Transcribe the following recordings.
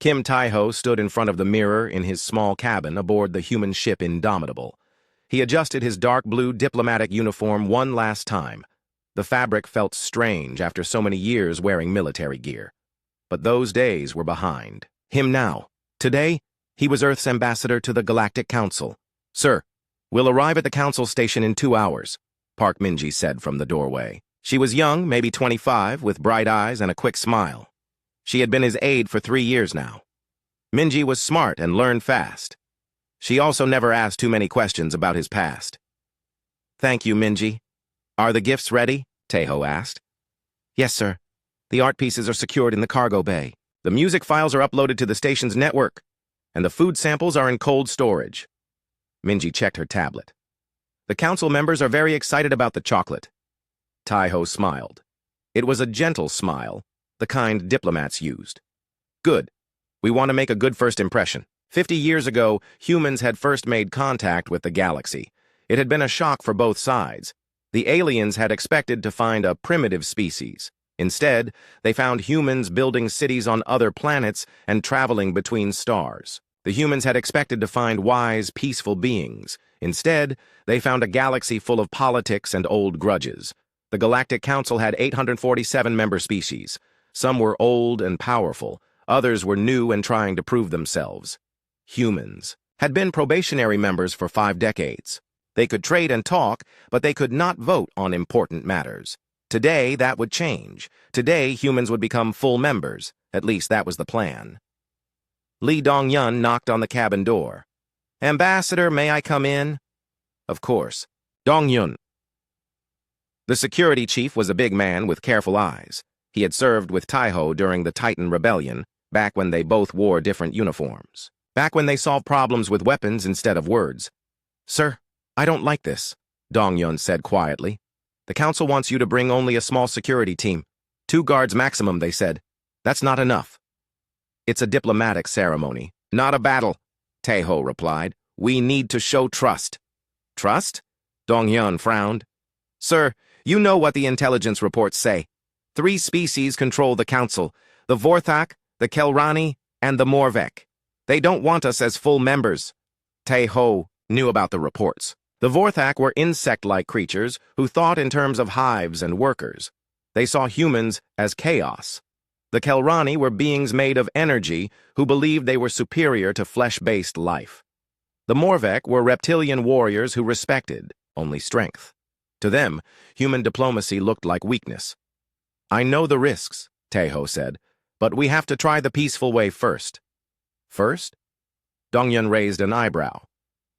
Kim Taiho stood in front of the mirror in his small cabin aboard the human ship Indomitable. He adjusted his dark blue diplomatic uniform one last time. The fabric felt strange after so many years wearing military gear. But those days were behind him now. Today, he was Earth's ambassador to the Galactic Council. "Sir, we'll arrive at the council station in 2 hours," Park Minji said from the doorway. She was young, maybe 25, with bright eyes and a quick smile. She had been his aide for 3 years now. Minji was smart and learned fast. She also never asked too many questions about his past. "Thank you, Minji. Are the gifts ready?" Taiho asked. "Yes, sir. The art pieces are secured in the cargo bay. The music files are uploaded to the station's network, and the food samples are in cold storage." Minji checked her tablet. "The council members are very excited about the chocolate." Taiho smiled. It was a gentle smile, the kind diplomats used. "Good. We want to make a good first impression. 50 years ago, humans had first made contact with the galaxy. It had been a shock for both sides. The aliens had expected to find a primitive species. Instead, they found humans building cities on other planets and traveling between stars. The humans had expected to find wise, peaceful beings. Instead, they found a galaxy full of politics and old grudges. The Galactic Council had 847 member species. Some were old and powerful. Others were new and trying to prove themselves. Humans had been probationary members for 5 decades. They could trade and talk, but they could not vote on important matters. Today, that would change. Today, humans would become full members. At least that was the plan. Lee Dong-yun knocked on the cabin door. "Ambassador, may I come in?" "Of course." Dong-yun. The security chief was a big man with careful eyes. He had served with Taiho during the Titan Rebellion, back when they both wore different uniforms. Back when they solved problems with weapons instead of words. "Sir, I don't like this," Dong-yun said quietly. "The council wants you to bring only a small security team. 2 guards maximum, they said. That's not enough." "It's a diplomatic ceremony, not a battle," Taiho replied. "We need to show trust." "Trust?" Dong-yun frowned. "Sir, you know what the intelligence reports say. 3 species control the council: the Vorthak, the Kelrani, and the Morvek. They don't want us as full members." Taiho knew about the reports. The Vorthak were insect-like creatures who thought in terms of hives and workers. They saw humans as chaos. The Kelrani were beings made of energy who believed they were superior to flesh-based life. The Morvek were reptilian warriors who respected only strength. To them, human diplomacy looked like weakness. "I know the risks," Taiho said, "but we have to try the peaceful way first." "First?" Dong-yun raised an eyebrow.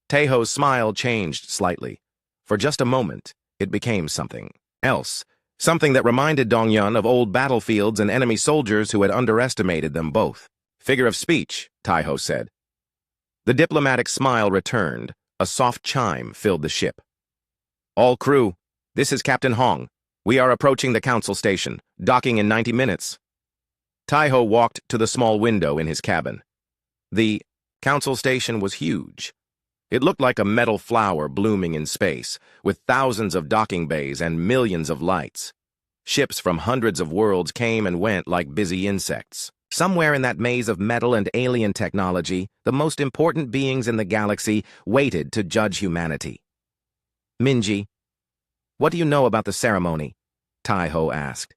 Taiho's smile changed slightly. For just a moment, it became something else. Something that reminded Dong-yun of old battlefields and enemy soldiers who had underestimated them both. "Figure of speech," Taiho said. The diplomatic smile returned. A soft chime filled the ship. "All crew, this is Captain Hong. We are approaching the council station, docking in 90 minutes. Taiho walked to the small window in his cabin. The council station was huge. It looked like a metal flower blooming in space, with thousands of docking bays and millions of lights. Ships from hundreds of worlds came and went like busy insects. Somewhere in that maze of metal and alien technology, the most important beings in the galaxy waited to judge humanity. "Minji, what do you know about the ceremony?" Taiho asked.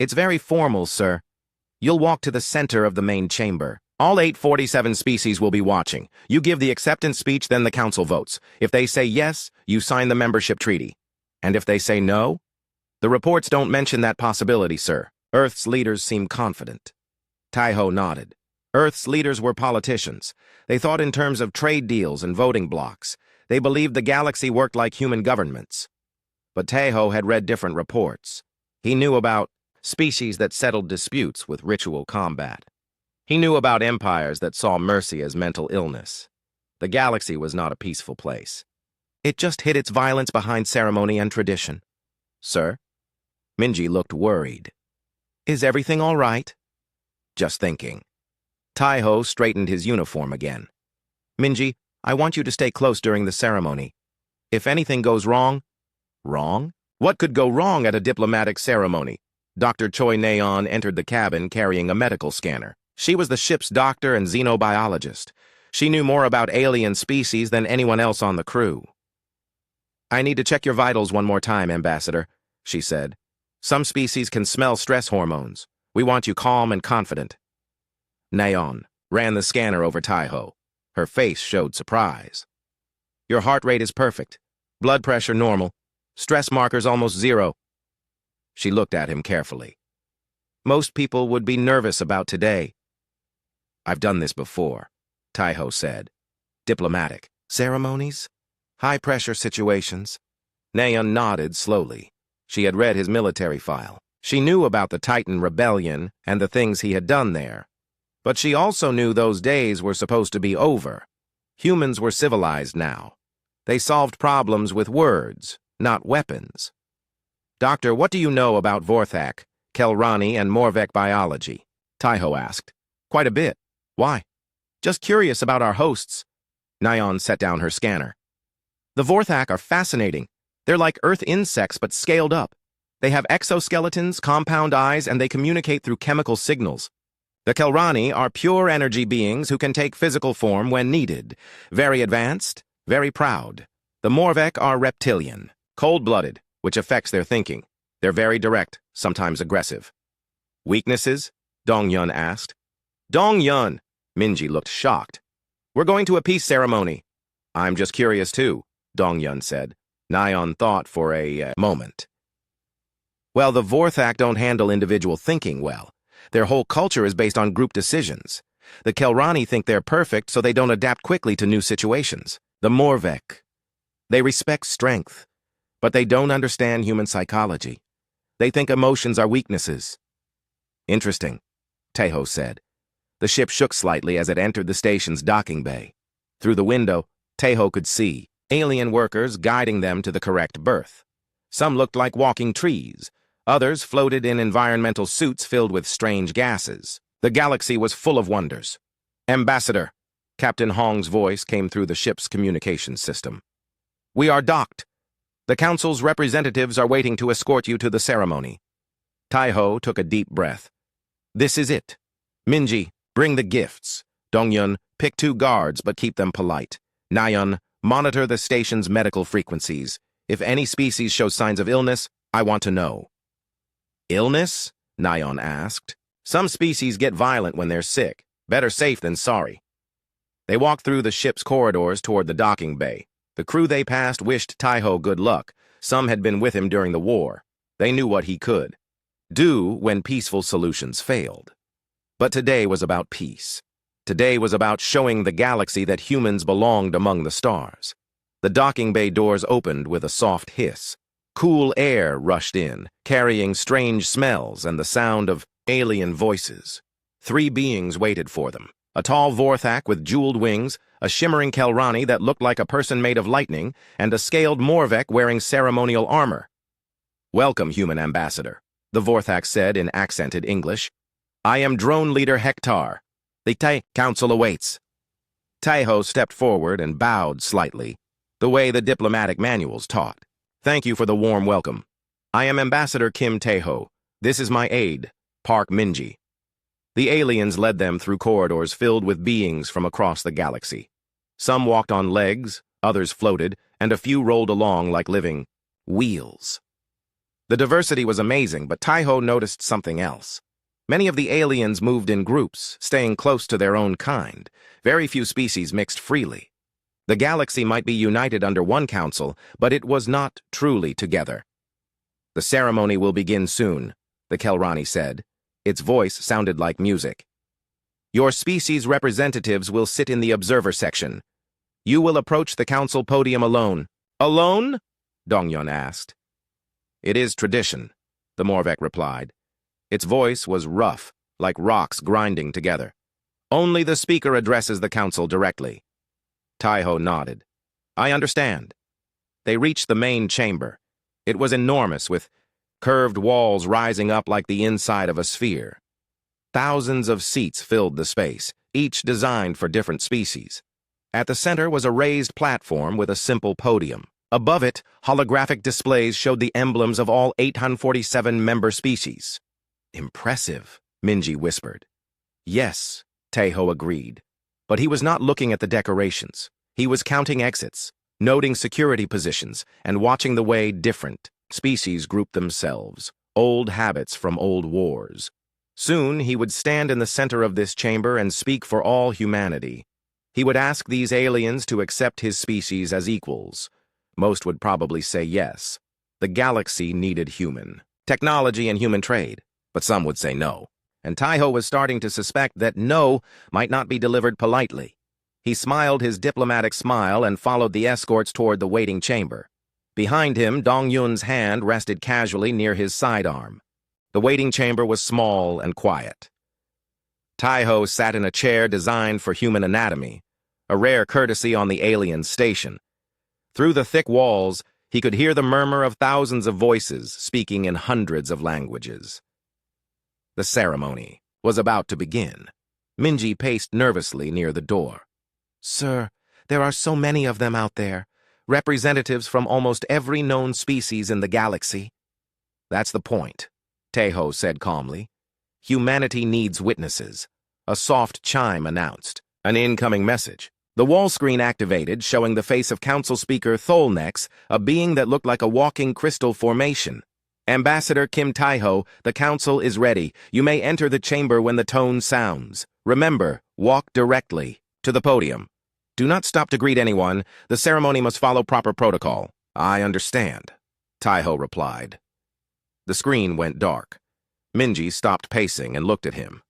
"It's very formal, sir. You'll walk to the center of the main chamber. All 847 species will be watching. You give the acceptance speech, then the council votes. If they say yes, you sign the membership treaty. And if they say no? The reports don't mention that possibility, sir." Earth's leaders seemed confident. Taiho nodded. Earth's leaders were politicians. They thought in terms of trade deals and voting blocks. They believed the galaxy worked like human governments. But Taiho had read different reports. He knew about species that settled disputes with ritual combat. He knew about empires that saw mercy as mental illness. The galaxy was not a peaceful place. It just hid its violence behind ceremony and tradition. "Sir?" Minji looked worried. "Is everything all right?" "Just thinking." Taiho straightened his uniform again. "Minji, I want you to stay close during the ceremony. If anything goes wrong..." "Wrong? What could go wrong at a diplomatic ceremony?" Dr. Choi Naeon entered the cabin carrying a medical scanner. She was the ship's doctor and xenobiologist. She knew more about alien species than anyone else on the crew. "I need to check your vitals one more time, Ambassador," she said. "Some species can smell stress hormones. We want you calm and confident." Nayeon ran the scanner over Taiho. Her face showed surprise. "Your heart rate is perfect. Blood pressure normal. Stress markers almost 0. She looked at him carefully. "Most people would be nervous about today." "I've done this before," Taiho said. "Diplomatic ceremonies? High-pressure situations?" Nayeon nodded slowly. She had read his military file. She knew about the Titan Rebellion and the things he had done there. But she also knew those days were supposed to be over. Humans were civilized now. They solved problems with words, not weapons. "Doctor, what do you know about Vorthak, Kelrani, and Morvek biology?" Taiho asked. "Quite a bit. Why?" "Just curious about our hosts." Nayeon set down her scanner. "The Vorthak are fascinating. They're like Earth insects but scaled up. They have exoskeletons, compound eyes, and they communicate through chemical signals. The Kelrani are pure energy beings who can take physical form when needed. Very advanced, very proud. The Morvek are reptilian, cold-blooded, which affects their thinking. They're very direct, sometimes aggressive." "Weaknesses?" Dongyun asked. "Dongyun!" Minji looked shocked. "We're going to a peace ceremony." "I'm just curious too," Dongyun said. Nayeon thought for a moment. "Well, the Vorthak don't handle individual thinking well. Their whole culture is based on group decisions. The Kelrani think they're perfect, so they don't adapt quickly to new situations. The Morvek, they respect strength, but they don't understand human psychology. They think emotions are weaknesses." "Interesting," Taiho said. The ship shook slightly as it entered the station's docking bay. Through the window, Taiho could see alien workers guiding them to the correct berth. Some looked like walking trees. Others floated in environmental suits filled with strange gases. The galaxy was full of wonders. "Ambassador," Captain Hong's voice came through the ship's communications system. "We are docked. The Council's representatives are waiting to escort you to the ceremony." Taiho took a deep breath. "This is it. Minji, bring the gifts. Dongyun, pick 2 guards but keep them polite. Nayeon, monitor the station's medical frequencies. If any species shows signs of illness, I want to know." "Illness?" Nayeon asked. "Some species get violent when they're sick. Better safe than sorry." They walked through the ship's corridors toward the docking bay. The crew they passed wished Taiho good luck. Some had been with him during the war. They knew what he could do when peaceful solutions failed. But today was about peace. Today was about showing the galaxy that humans belonged among the stars. The docking bay doors opened with a soft hiss. Cool air rushed in, carrying strange smells and the sound of alien voices. 3 beings waited for them. A tall Vorthak with jeweled wings, a shimmering Kelrani that looked like a person made of lightning, and a scaled Morvek wearing ceremonial armor. "Welcome, human ambassador," the Vorthak said in accented English. "I am drone leader Hektar. The Tai Council awaits." Taiho stepped forward and bowed slightly, the way the diplomatic manuals taught. "Thank you for the warm welcome. I am Ambassador Kim Taiho. This is my aide, Park Minji." The aliens led them through corridors filled with beings from across the galaxy. Some walked on legs, others floated, and a few rolled along like living wheels. The diversity was amazing, but Taiho noticed something else. Many of the aliens moved in groups, staying close to their own kind. Very few species mixed freely. The galaxy might be united under one council, but it was not truly together. "The ceremony will begin soon," the Kelrani said. Its voice sounded like music. "Your species' representatives will sit in the observer section. You will approach the council podium alone." "Alone?" Dongyun asked. "It is tradition," the Morvek replied. Its voice was rough, like rocks grinding together. "Only the speaker addresses the council directly." Taiho nodded. "I understand." They reached the main chamber. It was enormous, with curved walls rising up like the inside of a sphere. Thousands of seats filled the space, each designed for different species. At the center was a raised platform with a simple podium. Above it, holographic displays showed the emblems of all 847 member species. "Impressive," Minji whispered. Yes, Taeho agreed. But he was not looking at the decorations. He was counting exits, noting security positions, and watching the way different species grouped themselves, old habits from old wars. Soon he would stand in the center of this chamber and speak for all humanity. He would ask these aliens to accept his species as equals. Most would probably say yes. The galaxy needed human technology and human trade, but some would say no. And Taeho was starting to suspect that no might not be delivered politely. He smiled his diplomatic smile and followed the escorts toward the waiting chamber. Behind him, Dong-Yun's hand rested casually near his sidearm. The waiting chamber was small and quiet. Taeho sat in a chair designed for human anatomy, a rare courtesy on the alien station. Through the thick walls, he could hear the murmur of thousands of voices speaking in hundreds of languages. The ceremony was about to begin. Minji paced nervously near the door. "Sir, there are so many of them out there, representatives from almost every known species in the galaxy." "That's the point," Taeho said calmly. "Humanity needs witnesses." A soft chime announced. An incoming message. The wall screen activated, showing the face of Council Speaker Tholnex, a being that looked like a walking crystal formation. "Ambassador Kim Taeho, the Council is ready. You may enter the chamber when the tone sounds. Remember, walk directly to the podium. Do not stop to greet anyone. The ceremony must follow proper protocol." "I understand," Taeho replied. The screen went dark. Minji stopped pacing and looked at him.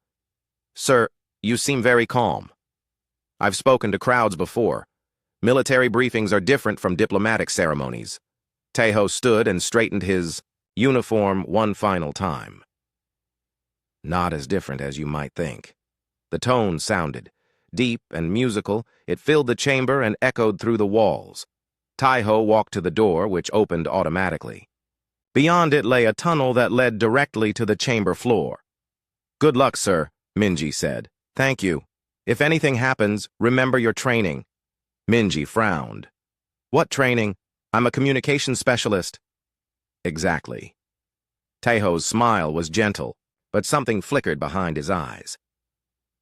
"Sir, you seem very calm." "I've spoken to crowds before. Military briefings are different from diplomatic ceremonies." Taeho stood and straightened his uniform one final time. "Not as different as you might think." The tone sounded deep and musical. It filled the chamber and echoed through the walls. Taeho walked to the door, which opened automatically. Beyond it lay a tunnel that led directly to the chamber floor. "Good luck, sir," Minji said. "Thank you. If anything happens, remember your training." Minji frowned. "What training? I'm a communications specialist." "Exactly." Taeho's smile was gentle, but something flickered behind his eyes.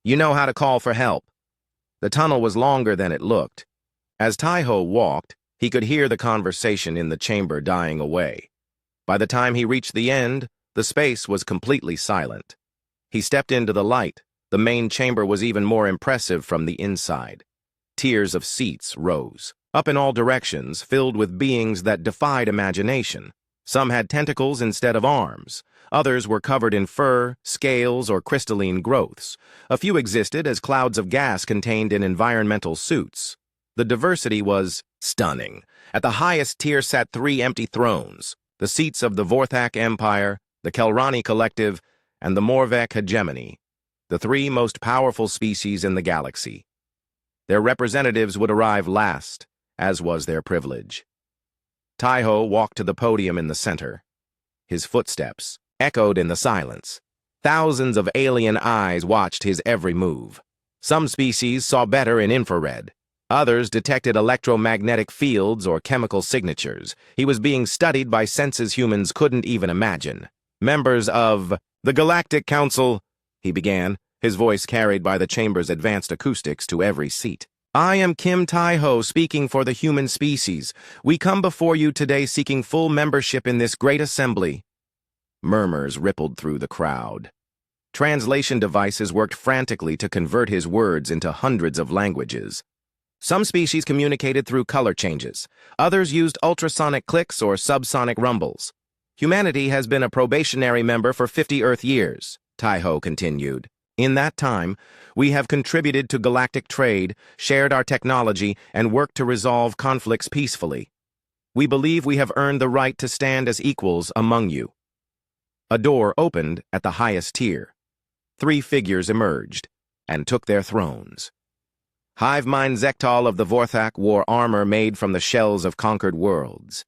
"You know how to call for help." The tunnel was longer than it looked. As Taeho walked, he could hear the conversation in the chamber dying away. By the time he reached the end, the space was completely silent. He stepped into the light. The main chamber was even more impressive from the inside. Tiers of seats rose, up in all directions, filled with beings that defied imagination. Some had tentacles instead of arms. Others were covered in fur, scales, or crystalline growths. A few existed as clouds of gas contained in environmental suits. The diversity was stunning. At the highest tier sat 3 empty thrones, the seats of the Vorthak Empire, the Kelrani Collective, and the Morvek Hegemony, the 3 most powerful species in the galaxy. Their representatives would arrive last, as was their privilege. Taeho walked to the podium in the center. His footsteps echoed in the silence. Thousands of alien eyes watched his every move. Some species saw better in infrared. Others detected electromagnetic fields or chemical signatures. He was being studied by senses humans couldn't even imagine. "Members of the Galactic Council," he began, his voice carried by the chamber's advanced acoustics to every seat. "I am Kim Taeho, speaking for the human species. We come before you today seeking full membership in this great assembly." Murmurs rippled through the crowd. Translation devices worked frantically to convert his words into hundreds of languages. Some species communicated through color changes. Others used ultrasonic clicks or subsonic rumbles. "Humanity has been a probationary member for 50 Earth years," Taeho continued. "In that time, we have contributed to galactic trade, shared our technology, and worked to resolve conflicts peacefully. We believe we have earned the right to stand as equals among you." A door opened at the highest tier. 3 figures emerged and took their thrones. Hive Mind Zektal of the Vorthak wore armor made from the shells of conquered worlds.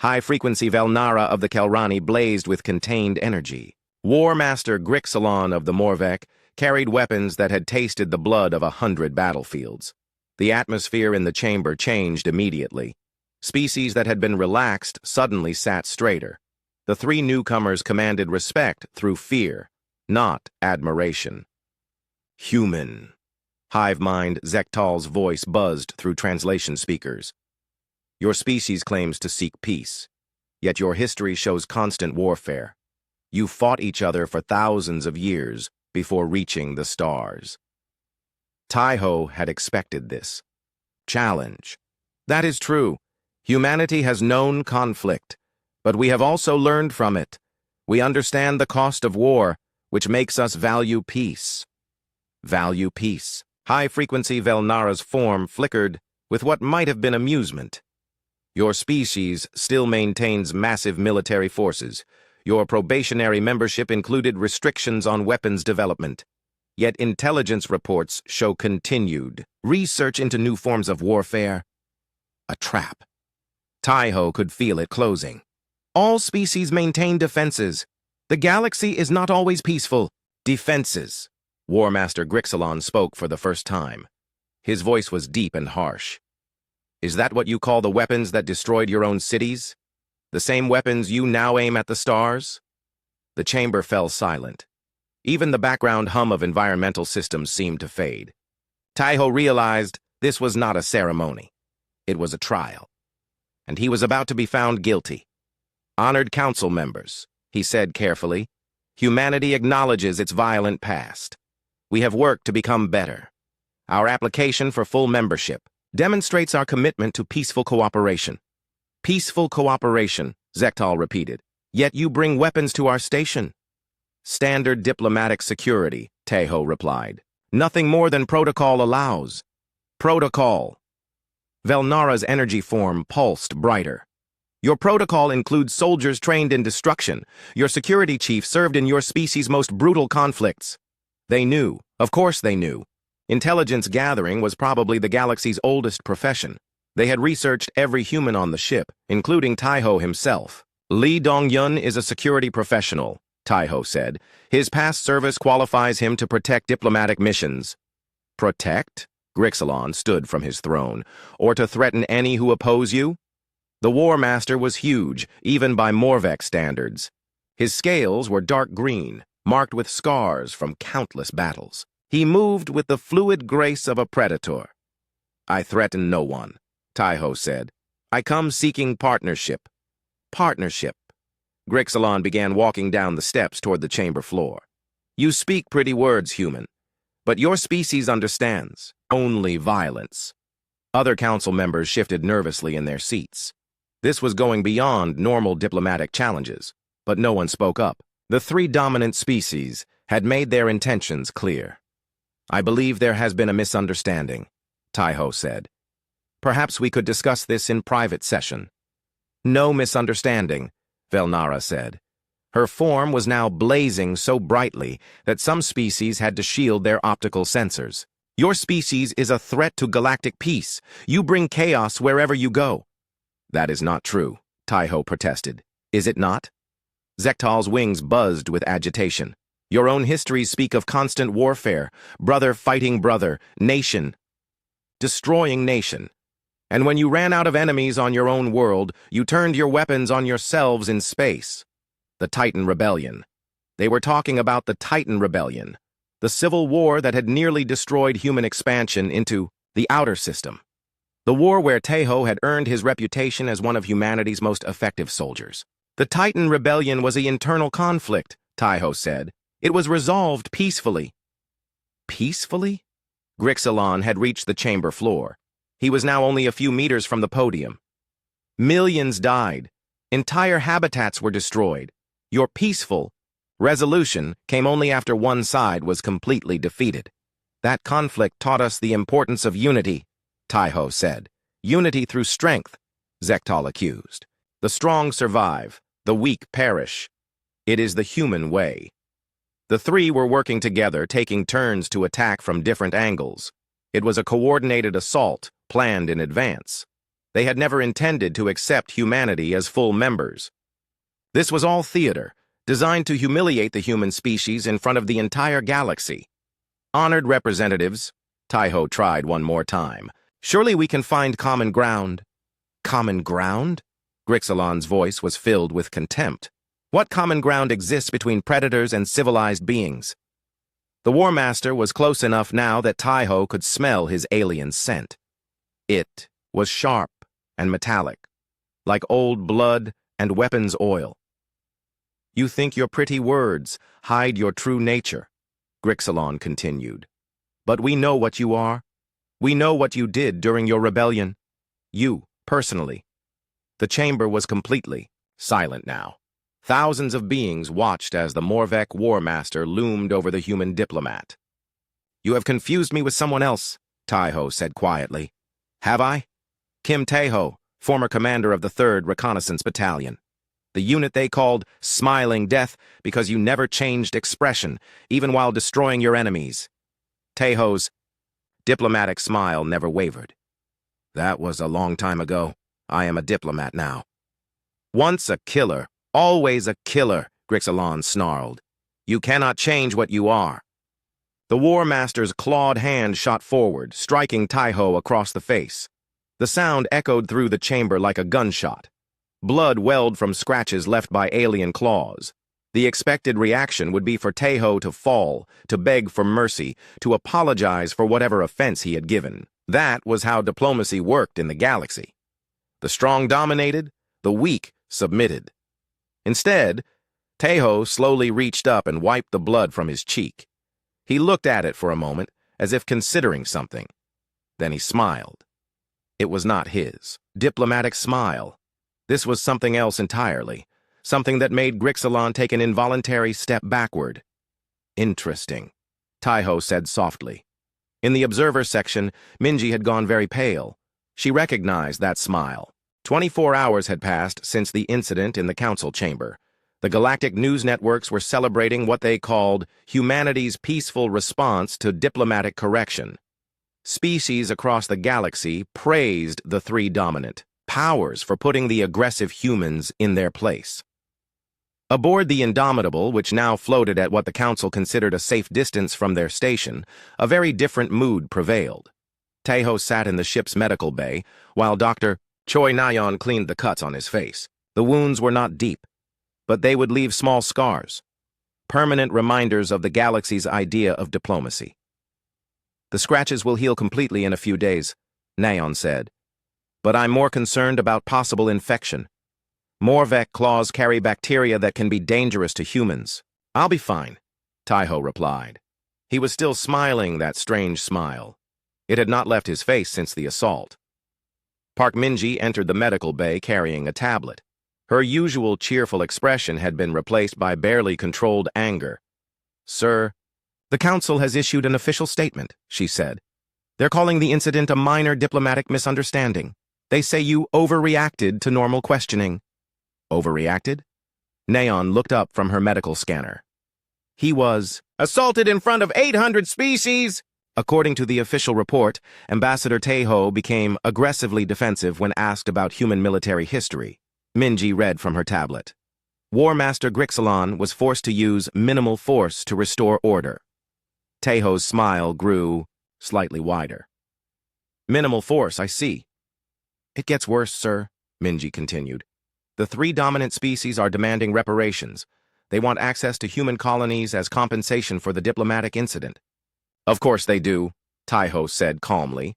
High-frequency Velnara of the Kelrani blazed with contained energy. War Master Grixalon of the Morvek carried weapons that had tasted the blood of 100 battlefields. The atmosphere in the chamber changed immediately. Species that had been relaxed suddenly sat straighter. The 3 newcomers commanded respect through fear, not admiration. Human. Hive mind Zektal's voice buzzed through translation speakers. Your species claims to seek peace, yet your history shows constant warfare. You fought each other for thousands of years before reaching the stars. Taiho had expected this. Challenge. That is true. Humanity has known conflict, but we have also learned from it. We understand the cost of war, which makes us value peace. Value peace. High-frequency Velnara's form flickered with what might have been amusement. Your species still maintains massive military forces. Your probationary membership included restrictions on weapons development. Yet intelligence reports show continued research into new forms of warfare. A trap. Taiho could feel it closing. All species maintain defenses. The galaxy is not always peaceful. Defenses. War Master Grixalon spoke for the first time. His voice was deep and harsh. Is that what you call the weapons that destroyed your own cities? The same weapons you now aim at the stars? The chamber fell silent. Even the background hum of environmental systems seemed to fade. Taiho realized this was not a ceremony. It was a trial. And he was about to be found guilty. Honored council members, he said carefully, humanity acknowledges its violent past. We have worked to become better. Our application for full membership demonstrates our commitment to peaceful cooperation. Peaceful cooperation, Zektal repeated. Yet you bring weapons to our station. Standard diplomatic security, Taiho replied. Nothing more than protocol allows. Protocol. Velnara's energy form pulsed brighter. Your protocol includes soldiers trained in destruction. Your security chief served in your species' most brutal conflicts. They knew. Of course they knew. Intelligence gathering was probably the galaxy's oldest profession. They had researched every human on the ship, including Taiho himself. Li Dongyun is a security professional, Taiho said. His past service qualifies him to protect diplomatic missions. Protect? Grixalon stood from his throne. Or to threaten any who oppose you? The War Master was huge, even by Morvek standards. His scales were dark green, marked with scars from countless battles. He moved with the fluid grace of a predator. I threaten no one, Taiho said. I come seeking partnership. Partnership. Grixalon began walking down the steps toward the chamber floor. You speak pretty words, human, but your species understands only violence. Other council members shifted nervously in their seats. This was going beyond normal diplomatic challenges, but no one spoke up. The three dominant species had made their intentions clear. I believe there has been a misunderstanding, Taiho said. Perhaps we could discuss this in private session. No misunderstanding, Velnara said. Her form was now blazing so brightly that some species had to shield their optical sensors. Your species is a threat to galactic peace. You bring chaos wherever you go. That is not true, Taiho protested. Is it not? Zektal's wings buzzed with agitation. Your own histories speak of constant warfare, brother fighting brother, nation destroying nation. And when you ran out of enemies on your own world, you turned your weapons on yourselves in space. The Titan Rebellion. They were talking about the Titan Rebellion, the civil war that had nearly destroyed human expansion into the outer system. The war where Taiho had earned his reputation as one of humanity's most effective soldiers. The Titan Rebellion was an internal conflict, Taiho said. It was resolved peacefully. Peacefully? Grixalon had reached the chamber floor. He was now only a few meters from the podium. Millions died. Entire habitats were destroyed. Your peaceful resolution came only after one side was completely defeated. That conflict taught us the importance of unity, Taiho said. Unity through strength, Zektal accused. The strong survive, the weak perish. It is the human way. The three were working together, taking turns to attack from different angles. It was a coordinated assault, planned in advance. They had never intended to accept humanity as full members. This was all theater, designed to humiliate the human species in front of the entire galaxy. Honored representatives, Taiho tried one more time. Surely we can find common ground. Common ground? Grixalon's voice was filled with contempt. What common ground exists between predators and civilized beings? The War Master was close enough now that Taiho could smell his alien scent. It was sharp and metallic, like old blood and weapons oil. "You think your pretty words hide your true nature," Grixalon continued. "But we know what you are. We know what you did during your rebellion. You, personally." The chamber was completely silent now. Thousands of beings watched as the Morvek War Master loomed over the human diplomat. "You have confused me with someone else," Taiho said quietly. "Have I?" "Kim Taeho, former commander of the 3rd Reconnaissance Battalion. The unit they called Smiling Death because you never changed expression, even while destroying your enemies." Taeho's diplomatic smile never wavered. "That was a long time ago. I am a diplomat now." "Once a killer, always a killer," Grixalon snarled. "You cannot change what you are." The War Master's clawed hand shot forward, striking Taiho across the face. The sound echoed through the chamber like a gunshot. Blood welled from scratches left by alien claws. The expected reaction would be for Taeho to fall, to beg for mercy, to apologize for whatever offense he had given. That was how diplomacy worked in the galaxy. The strong dominated, the weak submitted. Instead, Taeho slowly reached up and wiped the blood from his cheek. He looked at it for a moment, as if considering something. Then he smiled. It was not his diplomatic smile. This was something else entirely, something that made Grixalon take an involuntary step backward. "Interesting," Taiho said softly. In the observer section, Minji had gone very pale. She recognized that smile. 24 hours had passed since the incident in the council chamber. The galactic news networks were celebrating what they called humanity's peaceful response to diplomatic correction. Species across the galaxy praised the 3 dominant powers for putting the aggressive humans in their place. Aboard the Indomitable, which now floated at what the council considered a safe distance from their station, a very different mood prevailed. Taeho sat in the ship's medical bay, while Dr. Choi Nayeon cleaned the cuts on his face. The wounds were not deep, but they would leave small scars, permanent reminders of the galaxy's idea of diplomacy. "The scratches will heal completely in a few days," Nayeon said. "But I'm more concerned about possible infection. Morvek claws carry bacteria that can be dangerous to humans." "I'll be fine," Taiho replied. He was still smiling that strange smile. It had not left his face since the assault. Park Minji entered the medical bay carrying a tablet. Her usual cheerful expression had been replaced by barely controlled anger. "Sir, the council has issued an official statement," she said. "They're calling the incident a minor diplomatic misunderstanding. They say you overreacted to normal questioning." "Overreacted?" Nayeon looked up from her medical scanner. "He was assaulted in front of 800 species!" According to the official report, Ambassador Taeho became aggressively defensive when asked about human military history. Minji read from her tablet. War Master Grixalon was forced to use minimal force to restore order. Taeho's smile grew slightly wider. "Minimal force, I see." "It gets worse, sir," Minji continued. "The 3 dominant species are demanding reparations. They want access to human colonies as compensation for the diplomatic incident." "Of course they do," Taiho said calmly.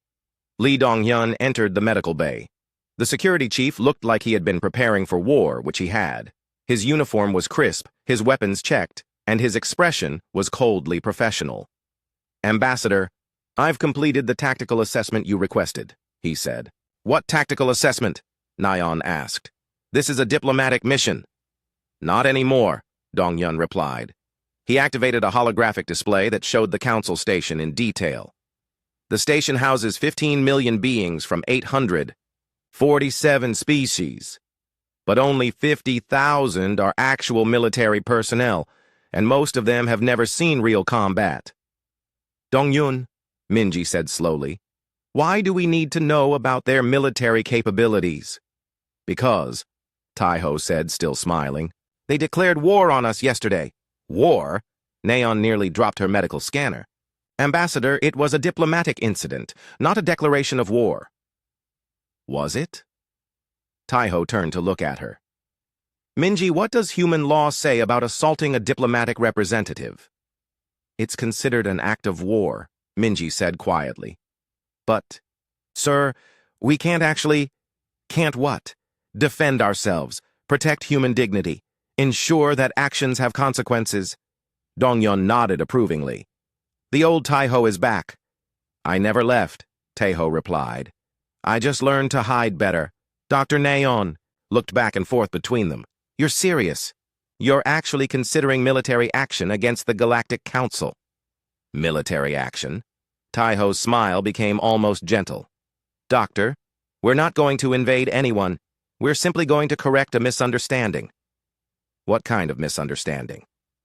Lee Dong-hyun entered the medical bay. The security chief looked like he had been preparing for war, which he had. His uniform was crisp, his weapons checked, and his expression was coldly professional. "Ambassador, I've completed the tactical assessment you requested," he said. "What tactical assessment?" Nayeon asked. "This is a diplomatic mission." "Not anymore," Dong-hyun replied. He activated a holographic display that showed the council station in detail. The station houses 15 million beings from 847 species. But only 50,000 are actual military personnel, and most of them have never seen real combat. "Dong-hyun," Minji said slowly, "why do we need to know about their military capabilities?" "Because," Taiho said, still smiling, "they declared war on us yesterday." "War?" Nayeon nearly dropped her medical scanner. "Ambassador, it was a diplomatic incident, not a declaration of war." "Was it?" Taiho turned to look at her. "Minji, what does human law say about assaulting a diplomatic representative?" It's considered an act of war, Minji said quietly. But, sir, we can't actually... Can't what? Defend ourselves, protect human dignity, ensure that actions have consequences. Dongyun nodded approvingly. The old Taiho is back. I never left, Taiho replied. I just learned to hide better. Dr. Naon looked back and forth between them. You're serious. You're actually considering military action against the Galactic Council. Military action? Taiho's smile became almost gentle. Doctor, we're not going to invade anyone. We're simply going to correct a misunderstanding. What kind of misunderstanding?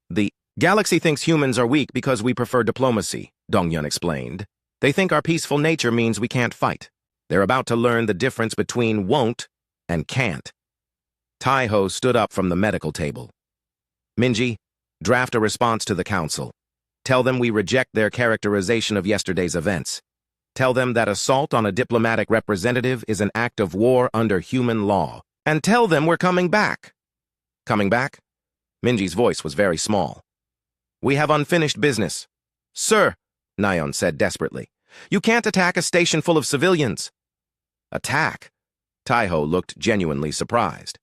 The galaxy thinks humans are weak because we prefer diplomacy, Dongyun explained. They think our peaceful nature means we can't fight. They're about to learn the difference between won't and can't. Taiho stood up from the medical table. Minji, draft a response to the council. Tell them we reject their characterization of yesterday's events. Tell them that assault on a diplomatic representative is an act of war under human law. And tell them we're coming back. Coming back? Minji's voice was very small. We have unfinished business. Sir, Naon said desperately, you can't attack a station full of civilians. Attack? Taiho looked genuinely surprised.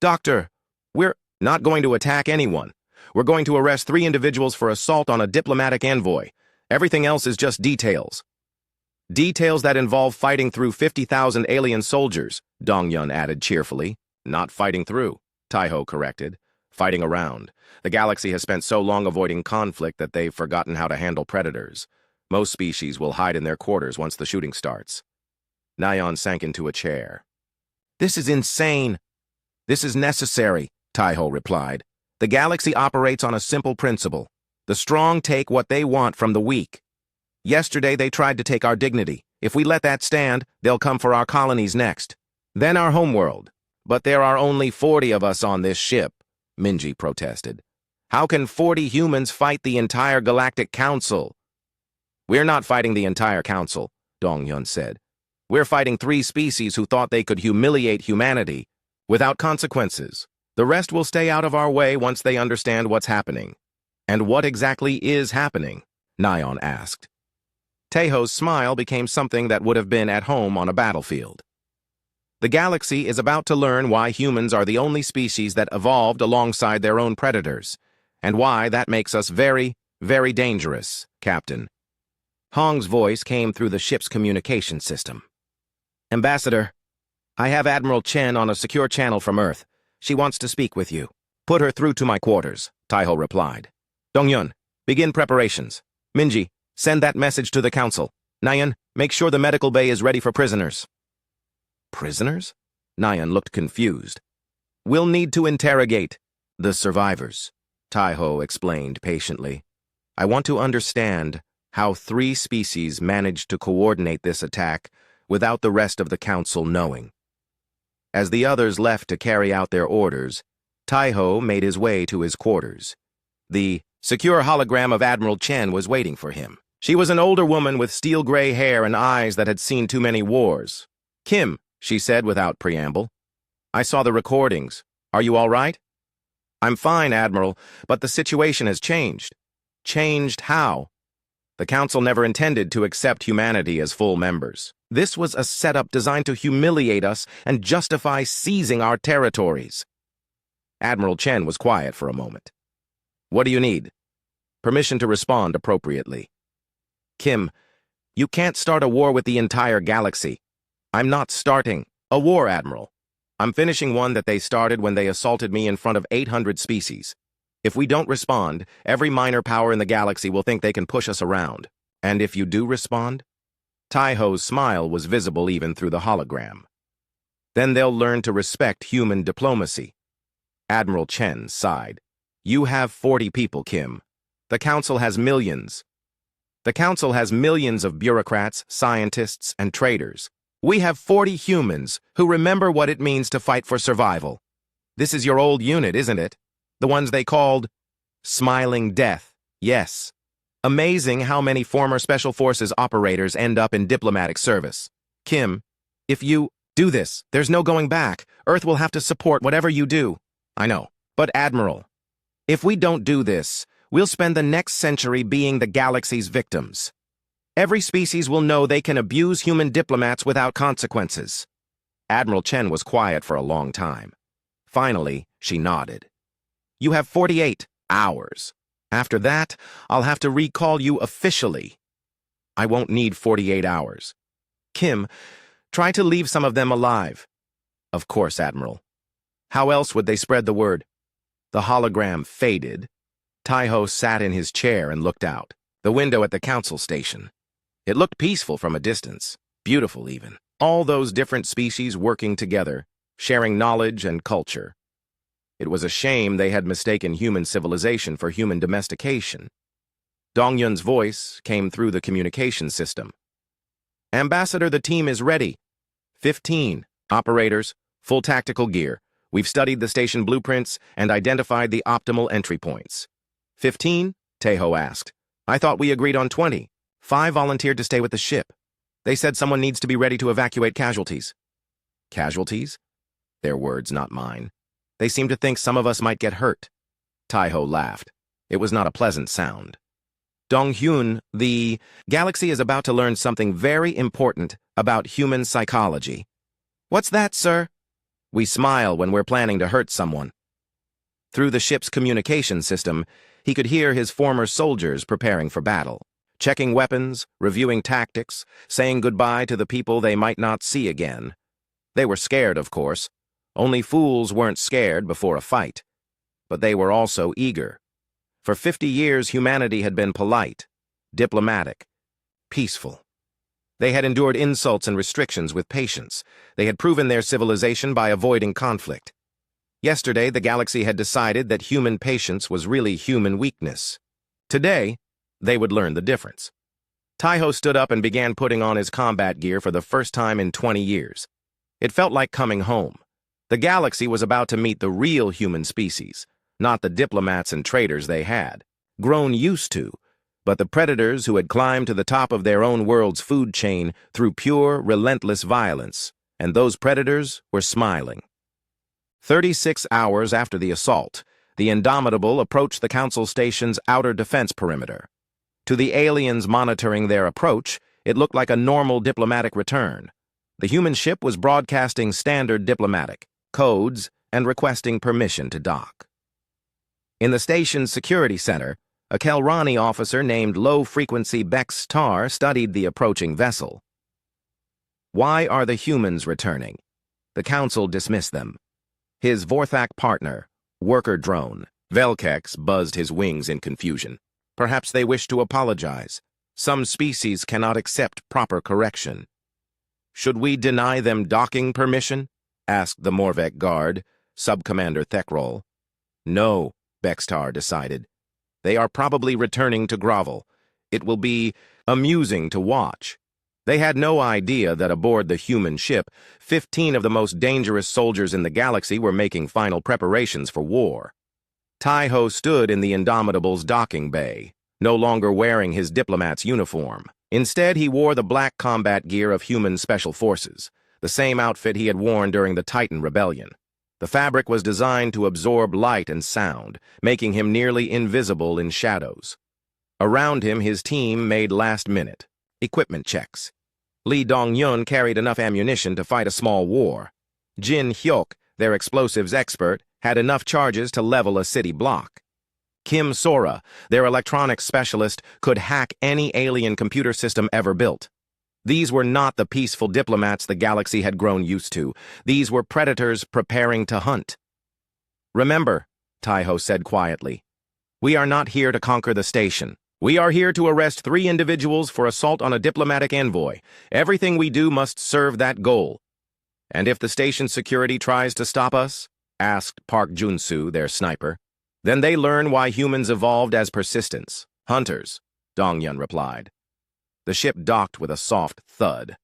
Doctor, we're not going to attack anyone. We're going to arrest 3 individuals for assault on a diplomatic envoy. Everything else is just details. Details that involve fighting through 50,000 alien soldiers, Dongyun added cheerfully. Not fighting through, Taiho corrected. Fighting around. The galaxy has spent so long avoiding conflict that they've forgotten how to handle predators. Most species will hide in their quarters once the shooting starts. Naon sank into a chair. This is insane. This is necessary, Taiho replied. The galaxy operates on a simple principle. The strong take what they want from the weak. Yesterday they tried to take our dignity. If we let that stand, they'll come for our colonies next. Then our homeworld. But there are only 40 of us on this ship, Minji protested. How can 40 humans fight the entire Galactic Council? We're not fighting the entire council, Dongyun said. We're fighting 3 species who thought they could humiliate humanity without consequences. The rest will stay out of our way once they understand what's happening. And what exactly is happening? Naon asked. Taiho's smile became something that would have been at home on a battlefield. The galaxy is about to learn why humans are the only species that evolved alongside their own predators, and why that makes us very, very dangerous, Captain. Hong's voice came through the ship's communication system. Ambassador, I have Admiral Chen on a secure channel from Earth. She wants to speak with you. Put her through to my quarters, Taiho replied. Dongyun, begin preparations. Minji, send that message to the council. Nayan, make sure the medical bay is ready for prisoners. Prisoners? Nayan looked confused. We'll need to interrogate the survivors, Taiho explained patiently. I want to understand how 3 species managed to coordinate this attack without the rest of the council knowing. As the others left to carry out their orders, Taiho made his way to his quarters. The secure hologram of Admiral Chen was waiting for him. She was an older woman with steel-gray hair and eyes that had seen too many wars. Kim, she said without preamble. I saw the recordings. Are you all right? I'm fine, Admiral, but the situation has changed. Changed how? The Council never intended to accept humanity as full members. This was a setup designed to humiliate us and justify seizing our territories. Admiral Chen was quiet for a moment. What do you need? Permission to respond appropriately. Kim, you can't start a war with the entire galaxy. I'm not starting a war, Admiral. I'm finishing one that they started when they assaulted me in front of 800 species. If we don't respond, every minor power in the galaxy will think they can push us around. And if you do respond? Taiho's smile was visible even through the hologram. Then they'll learn to respect human diplomacy. Admiral Chen sighed. You have 40 people, Kim. The Council has millions. The Council has millions of bureaucrats, scientists, and traders. We have 40 humans who remember what it means to fight for survival. This is your old unit, isn't it? The ones they called Smiling Death. Yes. Amazing how many former Special Forces operators end up in diplomatic service. Kim, if you do this, there's no going back. Earth will have to support whatever you do. I know. But Admiral, if we don't do this, We'll spend the next century being the galaxy's victims. Every species will know they can abuse human diplomats without consequences." Admiral Chen was quiet for a long time. Finally, she nodded. "You have 48 hours. After that, I'll have to recall you officially." "I won't need 48 hours. Kim, try to leave some of them alive." "Of course, Admiral." How else would they spread the word? The hologram faded. Taiho sat in his chair and looked out, the window at the council station. It looked peaceful from a distance, beautiful even. All those different species working together, sharing knowledge and culture. It was a shame they had mistaken human civilization for human domestication. Dongyun's voice came through the communication system. "Ambassador, the team is ready. 15 operators, full tactical gear. We've studied the station blueprints and identified the optimal entry points." 15? Taiho asked. "I thought we agreed on 20. 5 volunteered to stay with the ship. They said someone needs to be ready to evacuate casualties." "Casualties?" Their words, not mine. "They seem to think some of us might get hurt." Taiho laughed. It was not a pleasant sound. "Donghyun, the galaxy is about to learn something very important about human psychology." "What's that, sir?" "We smile when we're planning to hurt someone." Through the ship's communication system, he could hear his former soldiers preparing for battle, checking weapons, reviewing tactics, saying goodbye to the people they might not see again. They were scared, of course. Only fools weren't scared before a fight. But they were also eager. For 50 years, humanity had been polite, diplomatic, peaceful. They had endured insults and restrictions with patience. They had proven their civilization by avoiding conflict. Yesterday, the galaxy had decided that human patience was really human weakness. Today, they would learn the difference. Taiho stood up and began putting on his combat gear for the first time in 20 years. It felt like coming home. The galaxy was about to meet the real human species, not the diplomats and traitors they had grown used to, but the predators who had climbed to the top of their own world's food chain through pure, relentless violence, and those predators were smiling. 36 hours after the assault, the Indomitable approached the Council Station's outer defense perimeter. To the aliens monitoring their approach, it looked like a normal diplomatic return. The human ship was broadcasting standard diplomatic codes and requesting permission to dock. In the station's security center, a Kelrani officer named Low-Frequency Bex Tar studied the approaching vessel. Why are the humans returning? The Council dismissed them. His Vorthak partner, worker drone, Velkex, buzzed his wings in confusion. Perhaps they wish to apologize. Some species cannot accept proper correction. "Should we deny them docking permission?" asked the Morvek guard, Subcommander Theckrol. "No," Bextar decided. "They are probably returning to grovel. It will be amusing to watch." They had no idea that aboard the human ship, 15 of the most dangerous soldiers in the galaxy were making final preparations for war. Taiho stood in the Indomitable's docking bay, no longer wearing his diplomat's uniform. Instead, he wore the black combat gear of human special forces, the same outfit he had worn during the Titan Rebellion. The fabric was designed to absorb light and sound, making him nearly invisible in shadows. Around him, his team made last-minute equipment checks. Lee Dong-yun carried enough ammunition to fight a small war. Jin Hyuk, their explosives expert, had enough charges to level a city block. Kim Sora, their electronics specialist, could hack any alien computer system ever built. These were not the peaceful diplomats the galaxy had grown used to. These were predators preparing to hunt. "Remember," Taiho said quietly, "we are not here to conquer the station. We are here to arrest 3 individuals for assault on a diplomatic envoy. Everything we do must serve that goal." "And if the station security tries to stop us?" asked Park Junsu, their sniper. "Then they learn why humans evolved as persistence. Hunters," Dongyun replied. The ship docked with a soft thud.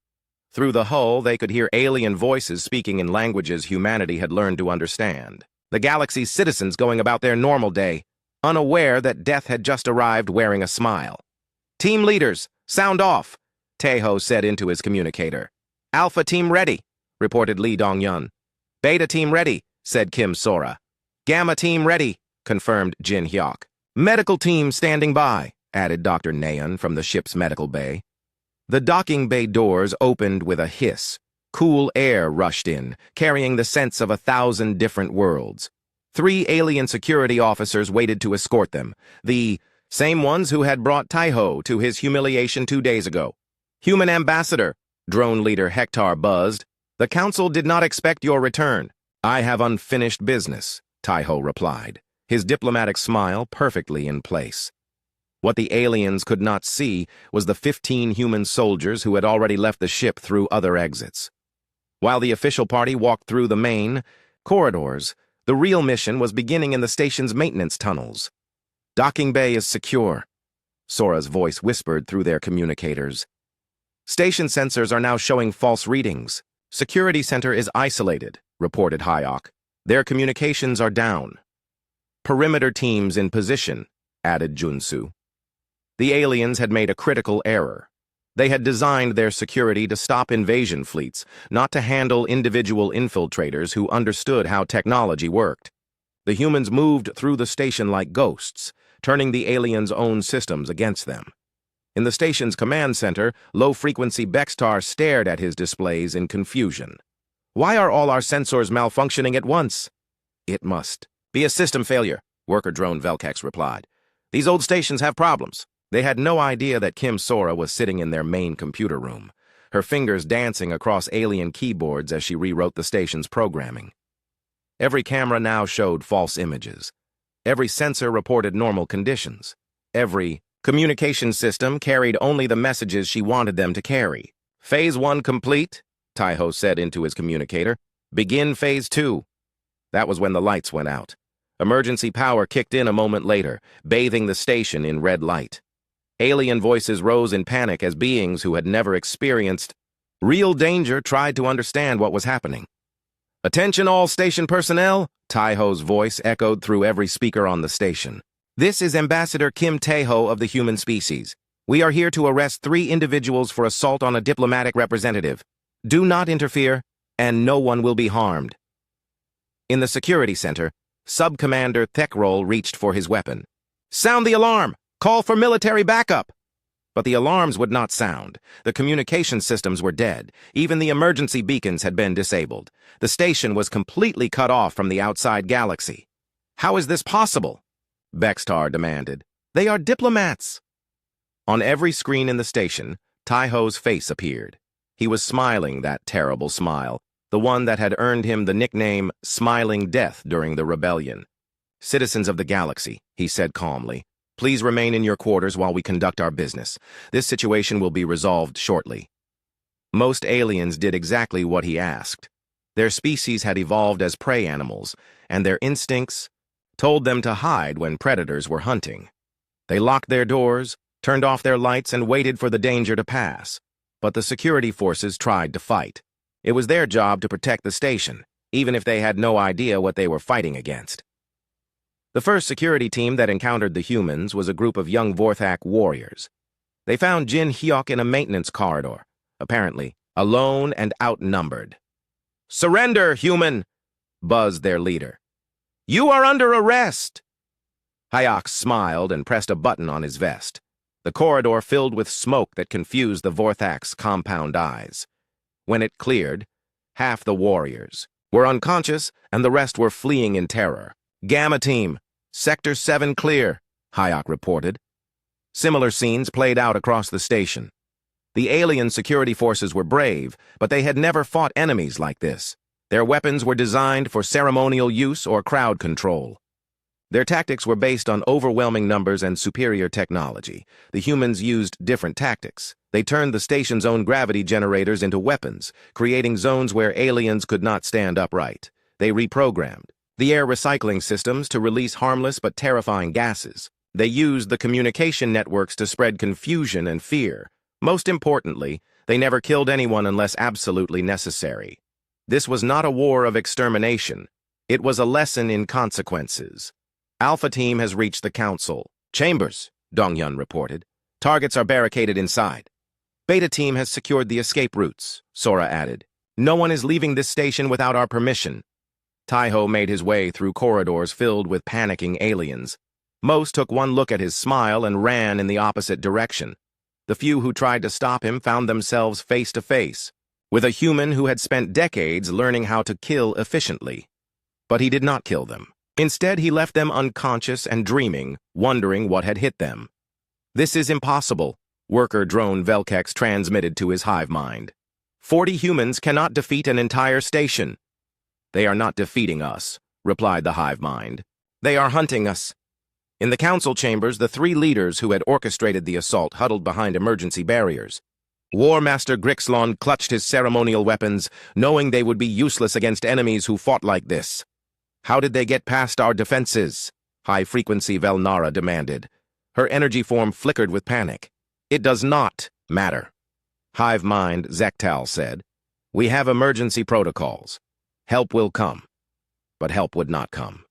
Through the hull, they could hear alien voices speaking in languages humanity had learned to understand. The galaxy's citizens going about their normal day, unaware that death had just arrived wearing a smile. "Team leaders, sound off," Taiho said into his communicator. "Alpha team ready," reported Lee Dong-yun. "Beta team ready," said Kim Sora. "Gamma team ready," confirmed Jin Hyuk. Medical team standing by, added Dr. Nayan from the ship's medical bay. The docking bay doors opened with a hiss. Cool air rushed in, carrying the scents of 1,000 different worlds. 3 alien security officers waited to escort them, the same ones who had brought Taiho to his humiliation 2 days ago. Human ambassador, drone leader Hector buzzed. The council did not expect your return. I have unfinished business, Taiho replied, his diplomatic smile perfectly in place. What the aliens could not see was the 15 human soldiers who had already left the ship through other exits. While the official party walked through the main corridors, the real mission was beginning in the station's maintenance tunnels. Docking bay is secure, Sora's voice whispered through their communicators. Station sensors are now showing false readings. Security center is isolated, reported Hayok. Their communications are down. Perimeter teams in position, added Junsu. The aliens had made a critical error. They had designed their security to stop invasion fleets, not to handle individual infiltrators who understood how technology worked. The humans moved through the station like ghosts, turning the aliens' own systems against them. In the station's command center, low-frequency Bextar stared at his displays in confusion. Why are all our sensors malfunctioning at once? It must be a system failure, worker drone Velkex replied. These old stations have problems. They had no idea that Kim Sora was sitting in their main computer room, her fingers dancing across alien keyboards as she rewrote the station's programming. Every camera now showed false images. Every sensor reported normal conditions. Every communication system carried only the messages she wanted them to carry. Phase 1 complete, Taiho said into his communicator. Begin Phase 2. That was when the lights went out. Emergency power kicked in a moment later, bathing the station in red light. Alien voices rose in panic as beings who had never experienced real danger tried to understand what was happening. Attention all station personnel, Taiho's voice echoed through every speaker on the station. This is Ambassador Kim Taeho of the human species. We are here to arrest 3 individuals for assault on a diplomatic representative. Do not interfere, and no one will be harmed. In the security center, Sub-Commander Theckrol reached for his weapon. Sound the alarm! Call for military backup! But the alarms would not sound. The communication systems were dead. Even the emergency beacons had been disabled. The station was completely cut off from the outside galaxy. How is this possible? Bextar demanded. They are diplomats. On every screen in the station, Taiho's face appeared. He was smiling that terrible smile, the one that had earned him the nickname Smiling Death during the rebellion. Citizens of the galaxy, he said calmly, please remain in your quarters while we conduct our business. This situation will be resolved shortly. Most aliens did exactly what he asked. Their species had evolved as prey animals, and their instincts told them to hide when predators were hunting. They locked their doors, turned off their lights, and waited for the danger to pass. But the security forces tried to fight. It was their job to protect the station, even if they had no idea what they were fighting against. The first security team that encountered the humans was a group of young Vorthak warriors. They found Jin Hyuk in a maintenance corridor, apparently alone and outnumbered. Surrender, human! Buzzed their leader. You are under arrest! Hyuk smiled and pressed a button on his vest. The corridor filled with smoke that confused the Vorthak's compound eyes. When it cleared, half the warriors were unconscious and the rest were fleeing in terror. Gamma Team, Sector 7 clear, Hyuk reported. Similar scenes played out across the station. The alien security forces were brave, but they had never fought enemies like this. Their weapons were designed for ceremonial use or crowd control. Their tactics were based on overwhelming numbers and superior technology. The humans used different tactics. They turned the station's own gravity generators into weapons, creating zones where aliens could not stand upright. They reprogrammed the air recycling systems to release harmless but terrifying gases. They used the communication networks to spread confusion and fear. Most importantly, they never killed anyone unless absolutely necessary. This was not a war of extermination. It was a lesson in consequences. Alpha Team has reached the council. Chambers, Dongyun reported. Targets are barricaded inside. Beta Team has secured the escape routes, Sora added. No one is leaving this station without our permission. Taiho made his way through corridors filled with panicking aliens. Most took one look at his smile and ran in the opposite direction. The few who tried to stop him found themselves face to face with a human who had spent decades learning how to kill efficiently. But he did not kill them. Instead, he left them unconscious and dreaming, wondering what had hit them. "This is impossible," worker drone Velkex transmitted to his hive mind. 40 humans cannot defeat an entire station." "They are not defeating us," replied the hive mind. "They are hunting us." In the council chambers, the 3 leaders who had orchestrated the assault huddled behind emergency barriers. War Master Grixlon clutched his ceremonial weapons, knowing they would be useless against enemies who fought like this. "How did they get past our defenses?" High-frequency Velnara demanded. Her energy form flickered with panic. "It does not matter." Hive Mind Zektal said, "We have emergency protocols. Help will come." But help would not come.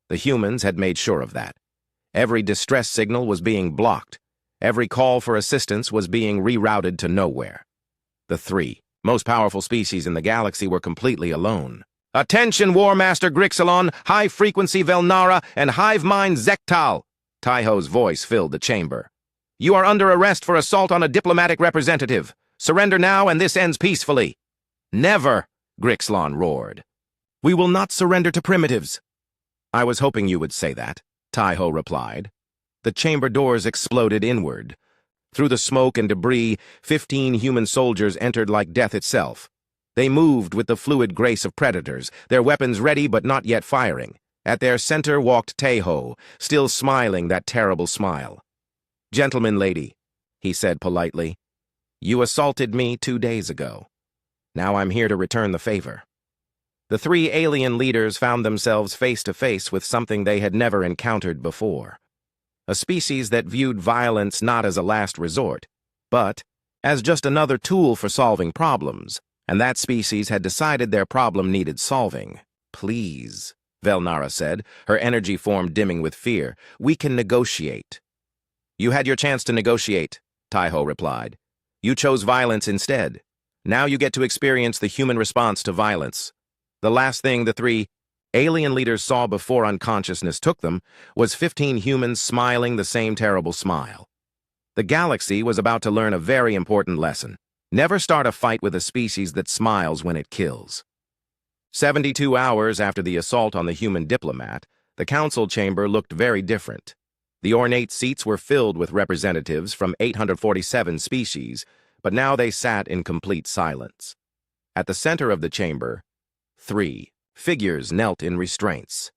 The humans had made sure of that. Every distress signal was being blocked. Every call for assistance was being rerouted to nowhere. The 3 most powerful species in the galaxy were completely alone. "Attention, War Master Grixelon, High-Frequency Velnara, and Hive Mind Zektal!" Taiho's voice filled the chamber. "You are under arrest for assault on a diplomatic representative. Surrender now and this ends peacefully." "Never!" Grixlon roared. "We will not surrender to primitives." "I was hoping you would say that," Taiho replied. The chamber doors exploded inward. Through the smoke and debris, 15 human soldiers entered like death itself. They moved with the fluid grace of predators, their weapons ready but not yet firing. At their center walked Taiho, still smiling that terrible smile. "Gentleman lady," he said politely, "you assaulted me 2 days ago. Now I'm here to return the favor." The 3 alien leaders found themselves face to face with something they had never encountered before. A species that viewed violence not as a last resort, but as just another tool for solving problems, and that species had decided their problem needed solving. "Please," Velnara said, her energy form dimming with fear, "we can negotiate." "You had your chance to negotiate," Taiho replied. "You chose violence instead. Now you get to experience the human response to violence." The last thing the 3 alien leaders saw before unconsciousness took them was 15 humans smiling the same terrible smile. The galaxy was about to learn a very important lesson. Never start a fight with a species that smiles when it kills. 72 hours after the assault on the human diplomat, the council chamber looked very different. The ornate seats were filled with representatives from 847 species, but now they sat in complete silence. At the center of the chamber, 3 figures knelt in restraints.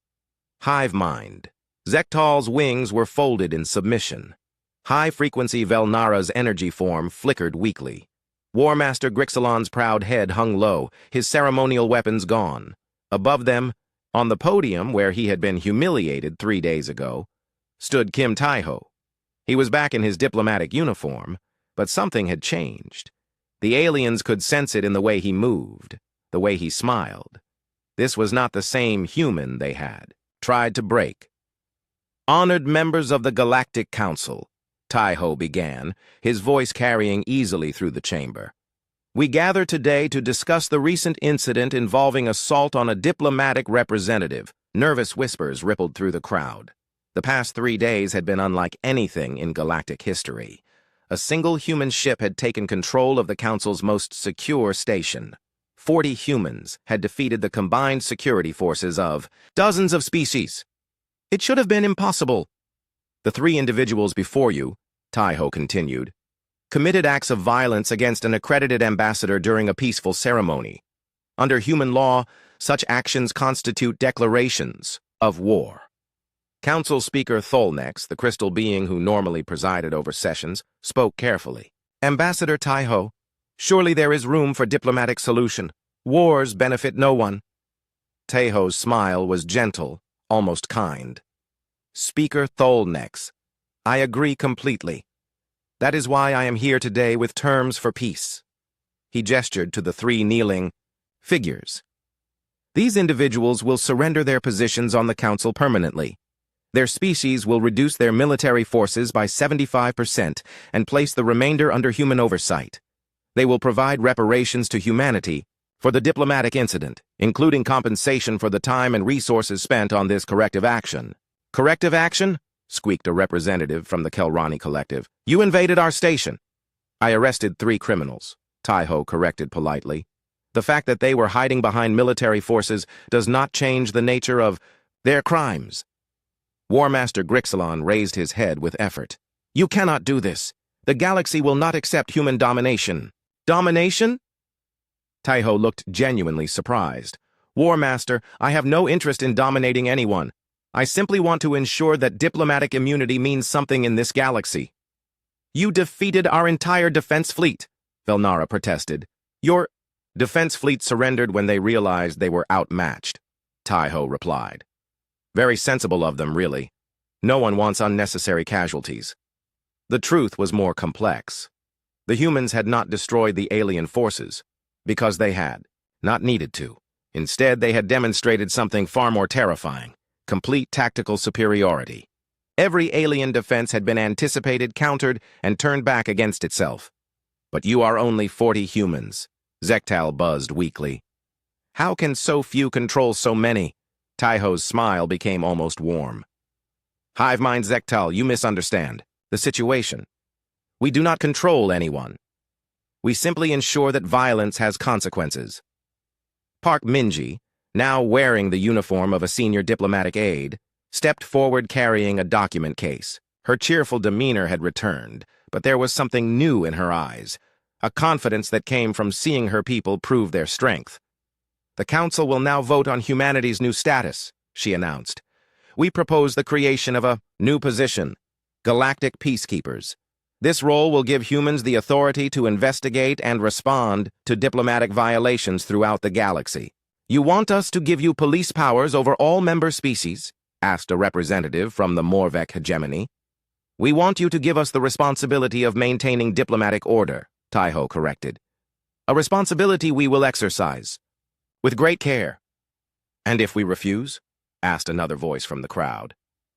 Hive Mind. Zektal's wings were folded in submission. High-frequency Velnara's energy form flickered weakly. War Master Grixelon's proud head hung low, his ceremonial weapons gone. Above them, on the podium where he had been humiliated 3 days ago, stood Kim Taiho. He was back in his diplomatic uniform, but something had changed. The aliens could sense it in the way he moved, the way he smiled. This was not the same human they had tried to break. "Honored members of the Galactic Council," Taiho began, his voice carrying easily through the chamber. "We gather today to discuss the recent incident involving assault on a diplomatic representative." Nervous whispers rippled through the crowd. The past 3 days had been unlike anything in galactic history. A single human ship had taken control of the Council's most secure station. 40 humans had defeated the combined security forces of dozens of species. "It should have been impossible." "The 3 individuals before you," Taiho continued, "committed acts of violence against an accredited ambassador during a peaceful ceremony. Under human law, such actions constitute declarations of war." Council Speaker Tholnex, the crystal being who normally presided over sessions, spoke carefully. "Ambassador Taiho, surely there is room for diplomatic solution. Wars benefit no one." Taiho's smile was gentle, almost kind. "Speaker Tholnex, I agree completely. That is why I am here today with terms for peace." He gestured to the 3 kneeling figures. "These individuals will surrender their positions on the Council permanently. Their species will reduce their military forces by 75% and place the remainder under human oversight. They will provide reparations to humanity for the diplomatic incident, including compensation for the time and resources spent on this corrective action." "Corrective action?" squeaked a representative from the Kelrani collective. You invaded our station. I arrested 3 criminals, Taiho corrected politely. The fact that they were hiding behind military forces does not change the nature of their crimes. War Master Grixalon raised his head with effort. You cannot do this. The galaxy will not accept human domination. Domination? Taiho looked genuinely surprised. War Master, I have no interest in dominating anyone. I simply want to ensure that diplomatic immunity means something in this galaxy. You defeated our entire defense fleet, Velnara protested. Your defense fleet surrendered when they realized they were outmatched, Taiho replied. Very sensible of them, really. No one wants unnecessary casualties. The truth was more complex. The humans had not destroyed the alien forces, because they had, not needed to. Instead, they had demonstrated something far more terrifying, complete tactical superiority. Every alien defense had been anticipated, countered, and turned back against itself. But you are only 40 humans, Zektal buzzed weakly. How can so few control so many? Taiho's smile became almost warm. Hive mind Zektal, you misunderstand the situation. We do not control anyone. We simply ensure that violence has consequences. Park Minji, now wearing the uniform of a senior diplomatic aide, stepped forward carrying a document case. Her cheerful demeanor had returned, but there was something new in her eyes, a confidence that came from seeing her people prove their strength. The Council will now vote on humanity's new status, she announced. We propose the creation of a new position, Galactic Peacekeepers. This role will give humans the authority to investigate and respond to diplomatic violations throughout the galaxy. You want us to give you police powers over all member species? Asked a representative from the Morvek hegemony. We want you to give us the responsibility of maintaining diplomatic order, Taiho corrected. A responsibility we will exercise, with great care. And if we refuse? Asked another voice from the crowd.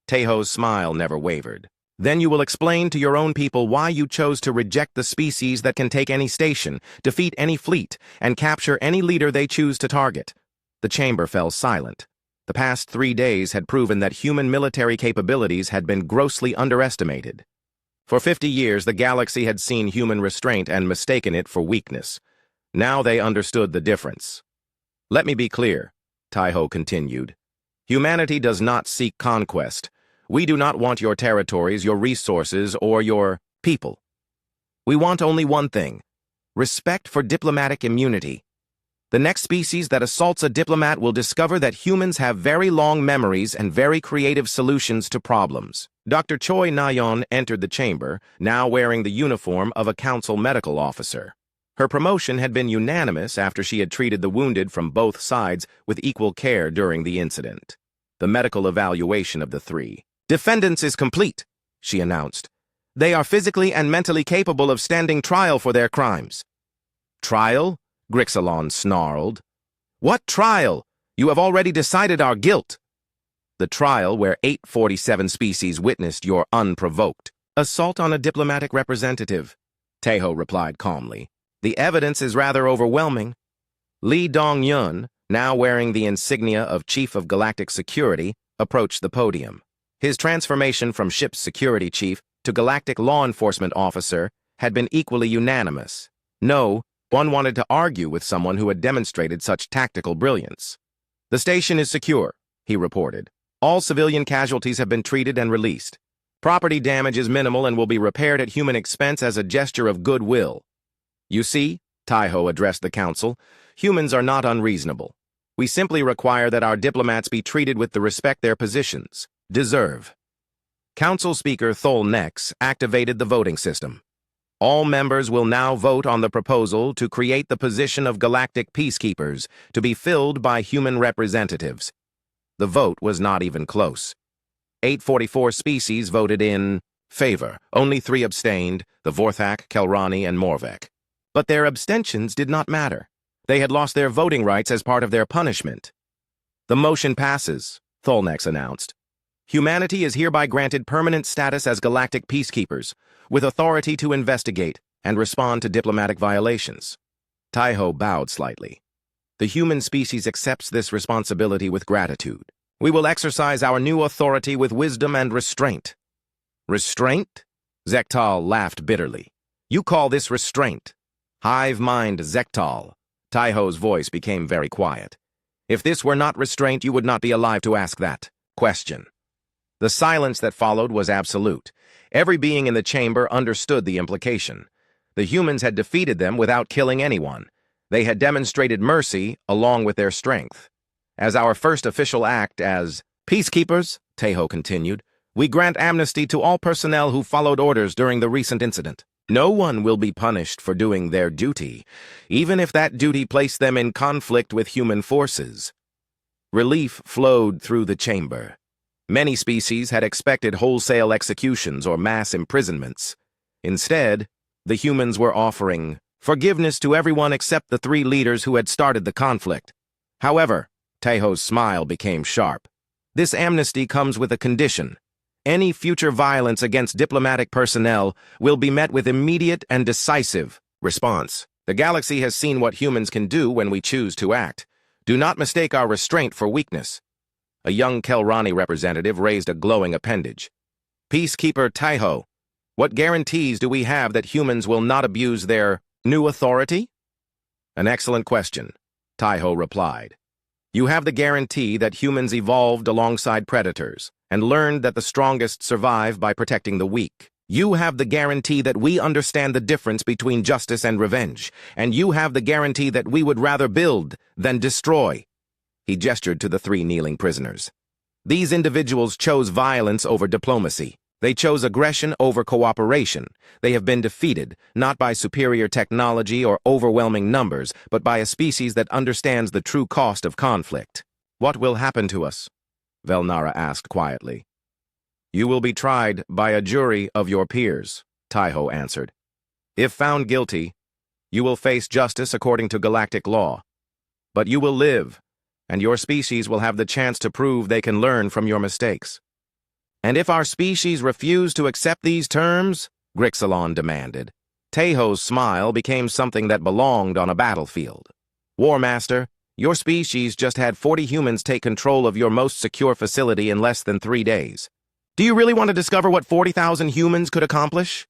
Taiho's smile never wavered. Then you will explain to your own people why you chose to reject the species that can take any station, defeat any fleet, and capture any leader they choose to target. The chamber fell silent. The past 3 days had proven that human military capabilities had been grossly underestimated. For 50 years, the galaxy had seen human restraint and mistaken it for weakness. Now they understood the difference. Let me be clear, Taiho continued. Humanity does not seek conquest. We do not want your territories, your resources, or your people. We want only one thing: respect for diplomatic immunity. The next species that assaults a diplomat will discover that humans have very long memories and very creative solutions to problems. Dr. Choi Nayeon entered the chamber, now wearing the uniform of a council medical officer. Her promotion had been unanimous after she had treated the wounded from both sides with equal care during the incident. The medical evaluation of the 3 defendants is complete, she announced. They are physically and mentally capable of standing trial for their crimes. Trial? Grixalon snarled. What trial? You have already decided our guilt. The trial where 847 species witnessed your unprovoked assault on a diplomatic representative, Taiho replied calmly. The evidence is rather overwhelming. Lee Dong-yun, now wearing the insignia of Chief of Galactic Security, approached the podium. His transformation from ship's security chief to Galactic Law Enforcement Officer had been equally unanimous. No one wanted to argue with someone who had demonstrated such tactical brilliance. The station is secure, he reported. All civilian casualties have been treated and released. Property damage is minimal and will be repaired at human expense as a gesture of goodwill. You see, Taiho addressed the council, humans are not unreasonable. We simply require that our diplomats be treated with the respect their positions deserve. Council Speaker Thol Nex activated the voting system. All members will now vote on the proposal to create the position of Galactic Peacekeepers to be filled by human representatives. The vote was not even close. 844 species voted in favor. Only 3 abstained, the Vorthak, Kelrani, and Morvek. But their abstentions did not matter. They had lost their voting rights as part of their punishment. The motion passes, Tholnex announced. Humanity is hereby granted permanent status as Galactic Peacekeepers, with authority to investigate and respond to diplomatic violations. Taiho bowed slightly. The human species accepts this responsibility with gratitude. We will exercise our new authority with wisdom and restraint. Restraint? Zektal laughed bitterly. You call this restraint? Hive mind, Zektal. Taiho's voice became very quiet. If this were not restraint, you would not be alive to ask that question. The silence that followed was absolute. Every being in the chamber understood the implication. The humans had defeated them without killing anyone. They had demonstrated mercy along with their strength. As our first official act as peacekeepers, Taiho continued, we grant amnesty to all personnel who followed orders during the recent incident. No one will be punished for doing their duty, even if that duty placed them in conflict with human forces. Relief flowed through the chamber. Many species had expected wholesale executions or mass imprisonments. Instead, the humans were offering forgiveness to everyone except the 3 leaders who had started the conflict. However, Taiho's smile became sharp. This amnesty comes with a condition. Any future violence against diplomatic personnel will be met with immediate and decisive response. The galaxy has seen what humans can do when we choose to act. Do not mistake our restraint for weakness. A young Kelrani representative raised a glowing appendage. Peacekeeper Taiho, what guarantees do we have that humans will not abuse their new authority? An excellent question, Taiho replied. You have the guarantee that humans evolved alongside predators and learned that the strongest survive by protecting the weak. You have the guarantee that we understand the difference between justice and revenge, and you have the guarantee that we would rather build than destroy. He gestured to the 3 kneeling prisoners. These individuals chose violence over diplomacy. They chose aggression over cooperation. They have been defeated, not by superior technology or overwhelming numbers, but by a species that understands the true cost of conflict. What will happen to us? Velnara asked quietly. You will be tried by a jury of your peers, Taiho answered. If found guilty, you will face justice according to galactic law. But you will live, and your species will have the chance to prove they can learn from your mistakes. And if our species refuse to accept these terms, Grixalon demanded. Taiho's smile became something that belonged on a battlefield. War Master, your species just had 40 humans take control of your most secure facility in less than 3 days. Do you really want to discover what 40,000 humans could accomplish?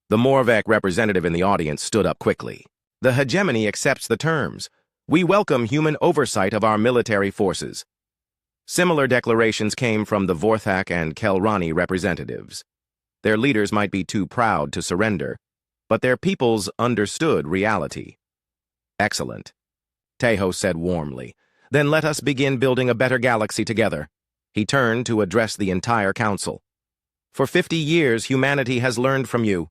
The Morvek representative in the audience stood up quickly. The hegemony accepts the terms. We welcome human oversight of our military forces. Similar declarations came from the Vorthak and Kelrani representatives. Their leaders might be too proud to surrender, but their peoples understood reality. Excellent, Taiho said warmly. Then let us begin building a better galaxy together. He turned to address the entire council. For 50 years, humanity has learned from you.